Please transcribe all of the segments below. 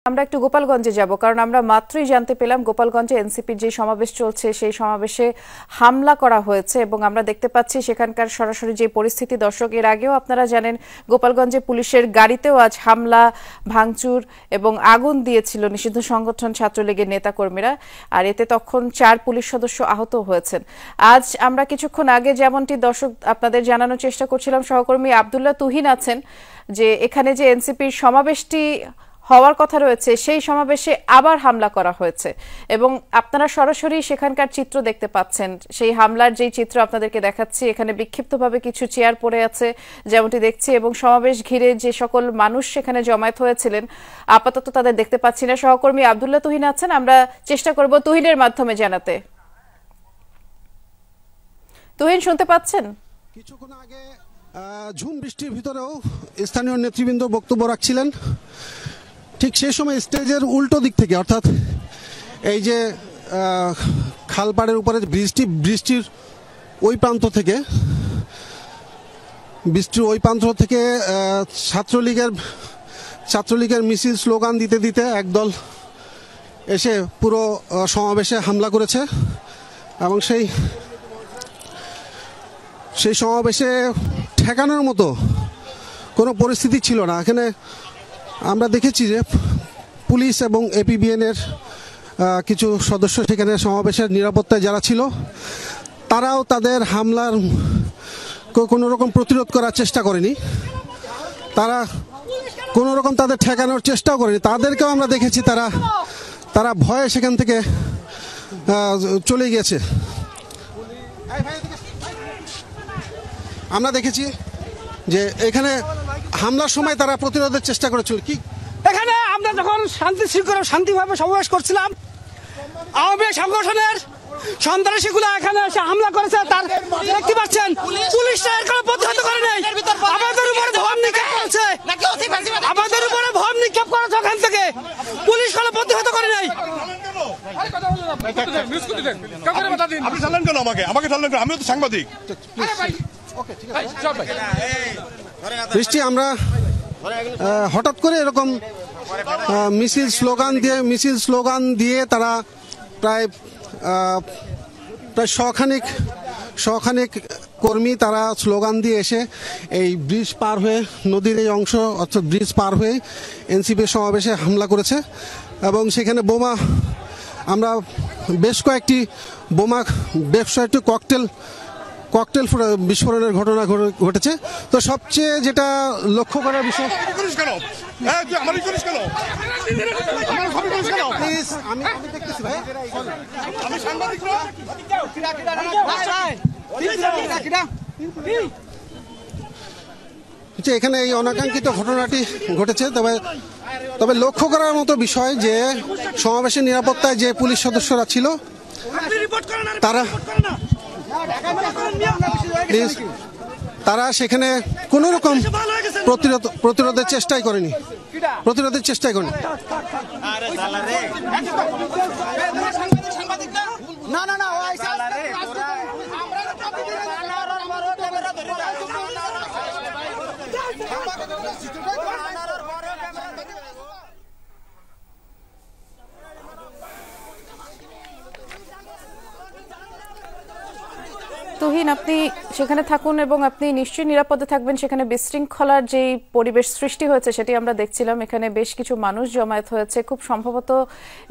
আমরা একটু গোপালগঞ্জে যাব, কারণ আমরা মাত্রই জানতে পেলাম গোপালগঞ্জে এনসিপির যে সমাবেশ চলছে সেই সমাবেশে হামলা করা হয়েছে এবং আমরা দেখতে পাচ্ছি সেখানকার সরাসরি যে পরিস্থিতি। দর্শক, এর আগেও আপনারা জানেন গোপালগঞ্জে পুলিশের গাড়িতেও আজ হামলা, ভাঙচুর এবং আগুন দিয়েছিল নিষিদ্ধ সংগঠন ছাত্রলীগের নেতাকর্মীরা, আর এতে তখন 4 পুলিশ সদস্য আহত হয়েছেন। আজ আমরা কিছুক্ষণ আগে যেমনটি দর্শক আপনাদের জানানোর চেষ্টা করছিলাম, সহকর্মী আব্দুল্লাহ তুহিন আছেন যে এখানে যে এনসিপির সমাবেশটি হওয়ার কথা রয়েছে সেই সমাবেশে আবার হামলা করা হয়েছে এবং আপনারা সরাসরি সেখানকার চিত্র দেখতে পাচ্ছেন। সেই হামলার যেই চিত্র আপনাদেরকে দেখাচ্ছি, এখানে বিক্ষিপ্তভাবে কিছু চেয়ার পড়ে আছে যেমনটি দেখছি এবং সমাবেশ ঘিরে যে সকল মানুষ সেখানে জমায়েত হয়েছিলেন আপাতত তাদের দেখতে পাচ্ছি না। সহকর্মী আব্দুল্লাহ তুহিন আছেন, আমরা চেষ্টা করব তুহিনের মাধ্যমে জানাতে। তুহিন, শুনতে পাচ্ছেন? কিছুক্ষণ আগে ঝুম বৃষ্টির ভিতরেও স্থানীয় নেতৃবৃন্দ বক্তব্য রাখছিলেন। ঠিক সেই সময় স্টেজের উল্টো দিক থেকে, অর্থাৎ এই যে খালপাড়ের উপরে বৃষ্টির ওই প্রান্ত থেকে ছাত্রলীগের মিছিল স্লোগান দিতে দিতে একদল এসে পুরো সমাবেশে হামলা করেছে এবং সেই সমাবেশে ঠেকানোর মতো কোনো পরিস্থিতি ছিল না। এখানে আমরা দেখেছি যে পুলিশ এবং এপিবিএনের কিছু সদস্য সেখানে সমাবেশের নিরাপত্তায় যারা ছিল তারাও তাদের হামলার কোনো রকম প্রতিরোধ করার চেষ্টা করেনি, তারা কোনো রকম তাদের ঠেকানোর চেষ্টাও করেনি। তাদেরকেও আমরা দেখেছি তারা ভয়ে সেখান থেকে চলে গিয়েছে। আমরা দেখেছি যে এখানে হামলার সময় তারা প্রতিরোধের চেষ্টা করেছিল। কি এখানে আমরা যখন শান্তিভাবে সমাবেশ করছিলাম, আওয়ামী সংগঠনের সন্ত্রাসীগুলো এখানে এসে হামলা করেছে। তার দেখতে পাচ্ছেন পুলিশরা এর কোনো প্রতিহত করে নাই, আমাদের উপরে বোম নিক্ষেপ করেছে, ওখান থেকে পুলিশ কোনো প্রতিহত করে নাই। আপনি জানলেন কেন? আমাকে জানলেন কেন? আমিও তো সাংবাদিক। বৃষ্টি, আমরা হঠাৎ করে এরকম মিছিল স্লোগান দিয়ে তারা প্রায় শখানেক কর্মী তারা স্লোগান দিয়ে এসে এই ব্রিজ পার হয়ে, নদীর এই অংশ অর্থাৎ ব্রিজ পার হয়ে এনসিপির সমাবেশে হামলা করেছে এবং সেখানে আমরা বেশ কয়েকটি ককটেল বিস্ফোরণের ঘটনা ঘটেছে। তো সবচেয়ে যেটা লক্ষ্য করার বিষয়, এখানে এই অনাকাঙ্ক্ষিত ঘটনাটি ঘটেছে। তবে লক্ষ্য করার মতো বিষয় যে সমাবেশের নিরাপত্তায় যে পুলিশ সদস্যরা ছিল তারা সেখানে কোনো রকম প্রতিরোধের চেষ্টাই করেনি। তুহিন, আপনি সেখানে থাকুন এবং আপনি নিশ্চয়ই নিরাপদে থাকবেন। সেখানে বিশৃঙ্খলার যেই পরিবেশ সৃষ্টি হয়েছে সেটি আমরা দেখছিলাম। এখানে বেশ কিছু মানুষ জমায়েত হয়েছে, খুব সম্ভবত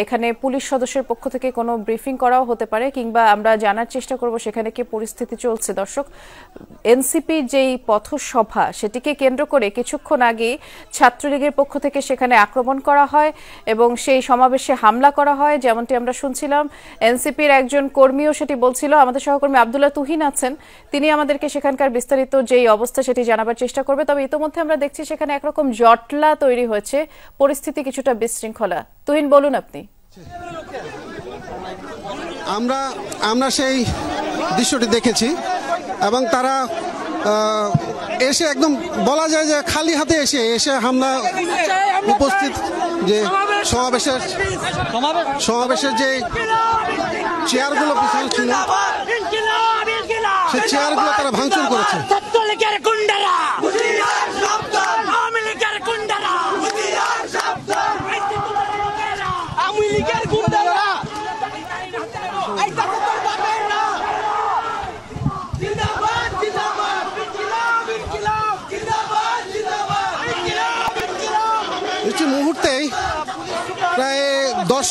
এখানে পুলিশ সদস্যের পক্ষ থেকে কোনো ব্রিফিং করাও হতে পারে, কিংবা আমরা জানার চেষ্টা করব সেখানে কি পরিস্থিতি চলছে। দর্শক, এনসিপির যেই পথসভা সেটিকে কেন্দ্র করে কিছুক্ষণ আগে ছাত্রলীগের পক্ষ থেকে সেখানে আক্রমণ করা হয় এবং সেই সমাবেশে হামলা করা হয়, যেমনটি আমরা শুনছিলাম। এনসিপির একজন কর্মীও সেটি বলছিল। আমাদের সহকর্মী আব্দুল্লাহ তুহিন আছেন, তিনি আমাদেরকে সেখানকার বিস্তারিত যেই অবস্থা সেটি জানাবার চেষ্টা করবে। তবে ইতোমধ্যে আমরা দেখছি সেখানে একরকম জটলা তৈরি হয়েছে, পরিস্থিতি কিছুটা বিশৃঙ্খলা। তুহিন, বলুন আপনি। আমরা সেই দৃশ্যটি দেখেছি এবং তারা এসে একদম বলা যায় যে খালি হাতে এসে হামলা উপস্থিত যে সমাবেশের যে চেয়ারগুলো পিছনে ছিল সেই চেয়ারগুলো তারা ভাঙচুর করেছে। করেই প্রায় 10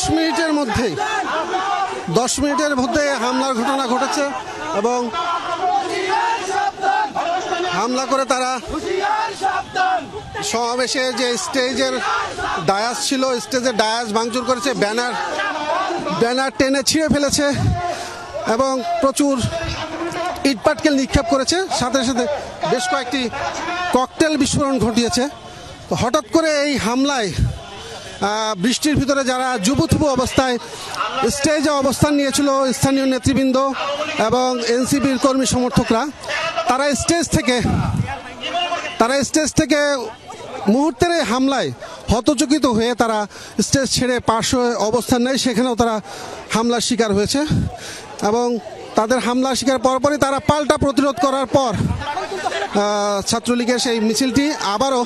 মিনিটের মধ্যে হামলার ঘটনা ঘটেছে এবং হামলা করে তারা সমাবেশে যে স্টেজের ডায়াস ছিল, স্টেজের ডায়াস ভাঙচুর করেছে, ব্যানার টেনে ছিঁড়ে ফেলেছে এবং প্রচুর ইটপাটকেল নিক্ষেপ করেছে, সাথে সাথে বেশ কয়েকটি ককটেল বিস্ফোরণ ঘটিয়েছে। হঠাৎ করে এই হামলায় বৃষ্টির ভিতরে যারা জুবুথুবু অবস্থায় স্টেজে অবস্থান নিয়েছিল স্থানীয় নেতৃবৃন্দ এবং এনসিপির কর্মী সমর্থকরা, তারা স্টেজ থেকে মুহূর্তের এই হামলায় হতচকিত হয়ে তারা স্টেজ ছেড়ে পার্শ্বে অবস্থান নেয়, সেখানেও তারা হামলার শিকার হয়েছে এবং তাদের হামলার শিকার পরপরই তারা পাল্টা প্রতিরোধ করার পর ছাত্রলীগের সেই মিছিলটি আবারও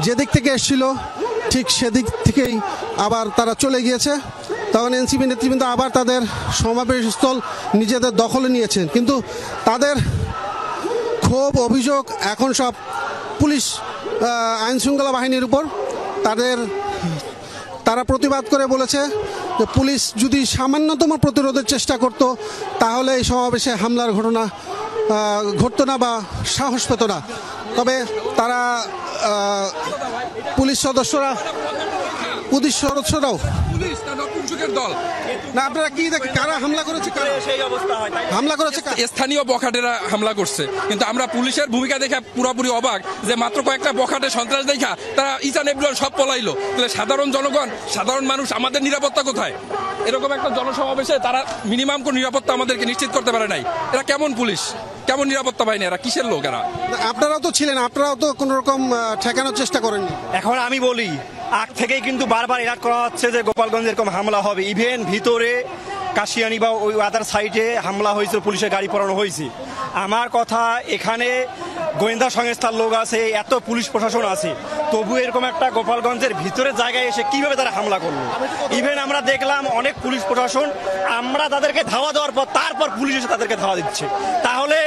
যেদিক থেকে এসেছিল ঠিক সেদিক থেকেই আবার তারা চলে গিয়েছে। তখন এনসিপি নেতৃবৃন্দ আবার তাদের সমাবেশস্থল নিজেদের দখলে নিয়েছেন, কিন্তু তাদের ক্ষোভ অভিযোগ এখন সব পুলিশ আইন শৃঙ্খলা বাহিনীর উপর। তারা প্রতিবাদ করে বলেছে যে পুলিশ যদি সামান্যতম প্রতিরোধের চেষ্টা করত তাহলে এই সমাবেশে হামলার ঘটনা ঘটতো না বা সাহস পেত না। তবে তারা পুলিশ সদস্যরাও দল না, আপনারা কি দেখেন কারা হামলা করেছে? স্থানীয় বখাটেরা হামলা করছে, কিন্তু আমরা পুলিশের ভূমিকা দেখে পুরোপুরি অবাক যে মাত্র কয়েকটা বখাটে সন্ত্রাস দেখা তারা ইচান এভরিওয়ান সব পলাইলো। তাহলে সাধারণ জনগণ, সাধারণ মানুষ, আমাদের নিরাপত্তা কোথায়? এরকম একটা জনসমাবেশে তারা মিনিমাম কোন নিরাপত্তা আমাদেরকে নিশ্চিত করতে পারে নাই। এরা কেমন পুলিশ, কেমন নিরাপত্তা বাহিনী, এরা কিসের লোক? এরা আপনারাও তো ছিলেন, আপনারাও তো কোনো রকম ঠেকানোর চেষ্টা করেননি। এখন আমি বলি, আগ থেকেই কিন্তু বারবার এলার্ট করা হচ্ছে যে গোপালগঞ্জে এরকম হামলা হবে। ইভেন ভিতরে কাশিয়ানি বা ওই আদার সাইডে হামলা হয়েছে, পুলিশের গাড়ি পড়ানো হয়েছে। আমার কথা, এখানে গোয়েন্দা সংস্থার লোক আছে, এত পুলিশ প্রশাসন আছে, তবু এরকম একটা গোপালগঞ্জের ভিতরের জায়গায় এসে কিভাবে তারা হামলা করলো? ইভেন আমরা দেখলাম অনেক পুলিশ প্রশাসন, আমরা তাদেরকে ধাওয়া দেওয়ার পর তারপর পুলিশ এসে তাদেরকে ধাওয়া দিচ্ছে। তাহলে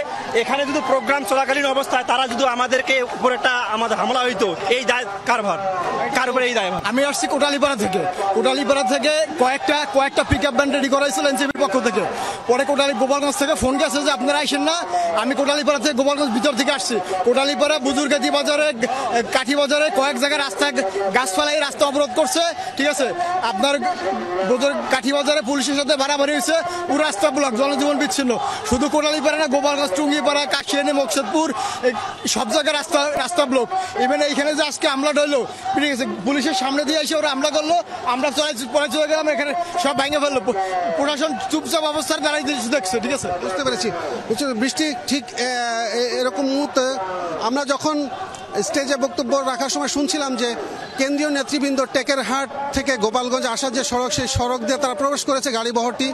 এখানে যদি প্রোগ্রাম চলাকালীন অবস্থায় তারা যদি আমাদেরকে উপর একটা আমাদের হামলা হইতো, এই দায় কার উপরে এই দায়? আমি আসছি কোটালীপাড়া থেকে কয়েকটা পিক আপ ভ্যান রেডি করা হয়েছিল এনসিপির পক্ষ থেকে। পরে গোপালগঞ্জ থেকে ফোন গেছে যে আপনারা আইসেন না। আমি কোটালীপাড়া থেকে গোপালগঞ্জ ভিতর থেকে আসছি। কোটালীপাড়া বুজুর্গাদি বাজারে, কাঠি বাজারে কয়েক জায়গায় গাছ ফালাই রাস্তা অবরোধ করছে, ঠিক আছে। আপনার কাঠি বাজারে পুলিশের সাথে বাড়াবাড়ি হয়েছে, পুরো রাস্তা ব্লক, জনজীবন বিচ্ছিন্ন। শুধু কোটালীপাড়া না, গোপালগঞ্জ, টুঙ্গিপাড়া, কাশিয়ানি, মকসুদপুর, সব জায়গায় রাস্তা ব্লক। ইভেন এইখানে যে আজকে হামলাটা হলো, ঠিক আছে, পুলিশের সামনে দিয়ে এসে ওরা হামলা করলো, আমরা পরে চলে গেলাম, এখানে সব ভেঙে ফেললো। প্রশাসন চুপচাপ অবস্থার দাঁড়াই দেখছে, ঠিক আছে। বুঝতে পেরেছি। বৃষ্টি ঠিক এরকম মুহূর্তে আমরা যখন স্টেজে বক্তব্য রাখার সময় শুনছিলাম যে কেন্দ্রীয় নেতৃবৃন্দ টেকেরহাট থেকে গোপালগঞ্জ আসার যে সড়ক, সেই সড়ক দিয়ে তারা প্রবেশ করেছে গাড়ি বহরটি।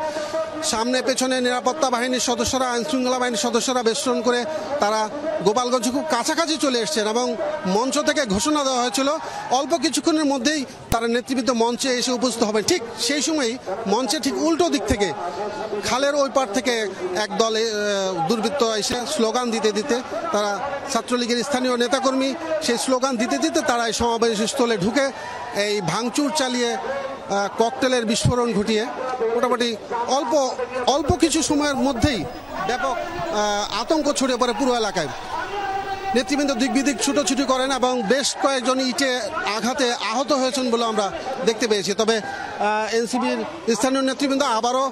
সামনে পেছনে নিরাপত্তা বাহিনীর সদস্যরা, আইন শৃঙ্খলা বাহিনীর সদস্যরা বেষ্টন করে তারা গোপালগঞ্জ খুব কাছাকাছি চলে এসছেন এবং মঞ্চ থেকে ঘোষণা দেওয়া হয়েছিল অল্প কিছুক্ষণের মধ্যেই তারা নেতৃবৃন্দ মঞ্চে এসে উপস্থিত হবেন। ঠিক সেই সময়ই মঞ্চে ঠিক উল্টো দিক থেকে, খালের ওই পার থেকে একদল দুর্বৃত্ত এসে স্লোগান দিতে তারা ছাত্রলীগের স্থানীয় নেতাকর্মী সেই স্লোগান দিতে তারা এই সমাবেশ স্থলে ঢুকে এই ভাঙচুর চালিয়ে ককটেলের বিস্ফোরণ ঘটিয়ে মোটামুটি অল্প কিছু সময়ের মধ্যেই ব্যাপক আতঙ্ক ছড়িয়ে পড়ে পুরো এলাকায়। নেতৃবৃন্দ দিক বিদিক ছুটোছুটি করেন এবং বেশ কয়েকজন ইটে আঘাতে আহত হয়েছেন বলে আমরা দেখতে পেয়েছি। তবে এনসিপির স্থানীয় নেতৃবৃন্দ আবারও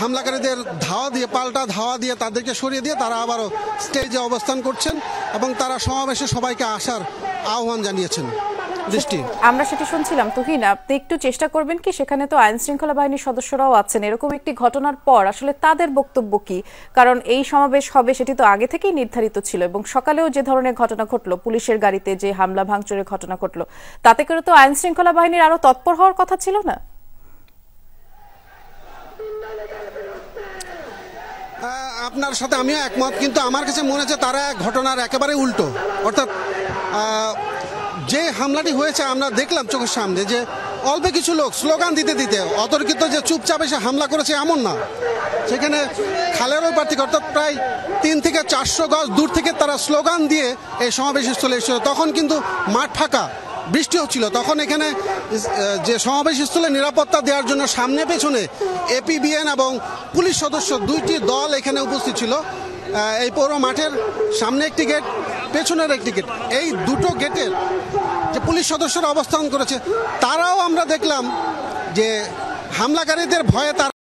হামলাকারীদের পাল্টা ধাওয়া দিয়ে তাদেরকে সরিয়ে দিয়ে তারা আবারও স্টেজে অবস্থান করছেন এবং তারা সমাবেশে সবাইকে আসার আহ্বান জানিয়েছেন। দৃষ্টি আমরা সেটা শুনছিলাম। তুহিন, আপনি একটু চেষ্টা করবেন কি, সেখানে তো আইন শৃঙ্খলা বাহিনীর সদস্যরাও আছেন, এরকম একটি ঘটনার পর আসলে তাদের বক্তব্য কি? কারণ এই সমাবেশ হবে সেটি তো আগে থেকেই নির্ধারিত ছিল এবং সকালেও যে ধরনের ঘটনা ঘটলো, পুলিশের গাড়িতে যে হামলা ভাঙচুরের ঘটনা ঘটলো, তাতে করে তো আইন শৃঙ্খলা বাহিনীর আরো তৎপর হওয়ার কথা ছিল না? আপনার সাথে আমিও একমত, কিন্তু আমার কাছে মনে হচ্ছে তারা ঘটনার একেবারে উল্টো। অর্থাৎ যে হামলাটি হয়েছে আমরা দেখলাম চোখের সামনে যে অল্প কিছু লোক স্লোগান দিতে অতর্কিত যে চুপচাপ এসে হামলা করেছে এমন না। সেখানে খালের ওই পার থেকে, অর্থাৎ প্রায় 3 থেকে 400 গজ দূর থেকে তারা স্লোগান দিয়ে এই সমাবেশ স্থলে এসেছিল। তখন কিন্তু মাঠ ফাঁকা, বৃষ্টি হচ্ছিল, তখন এখানে যে সমাবেশস্থলে নিরাপত্তা দেওয়ার জন্য সামনে পেছনে এপিবিএন এবং পুলিশ সদস্য দুইটি দল এখানে উপস্থিত ছিল। এই পৌর মাঠের সামনে একটি গেট, পেছনের একটি গেট, এই দুটো গেটের যে পুলিশ সদস্যরা অবস্থান করেছে, তারাও আমরা দেখলাম যে হামলাকারীদের ভয়ে তারা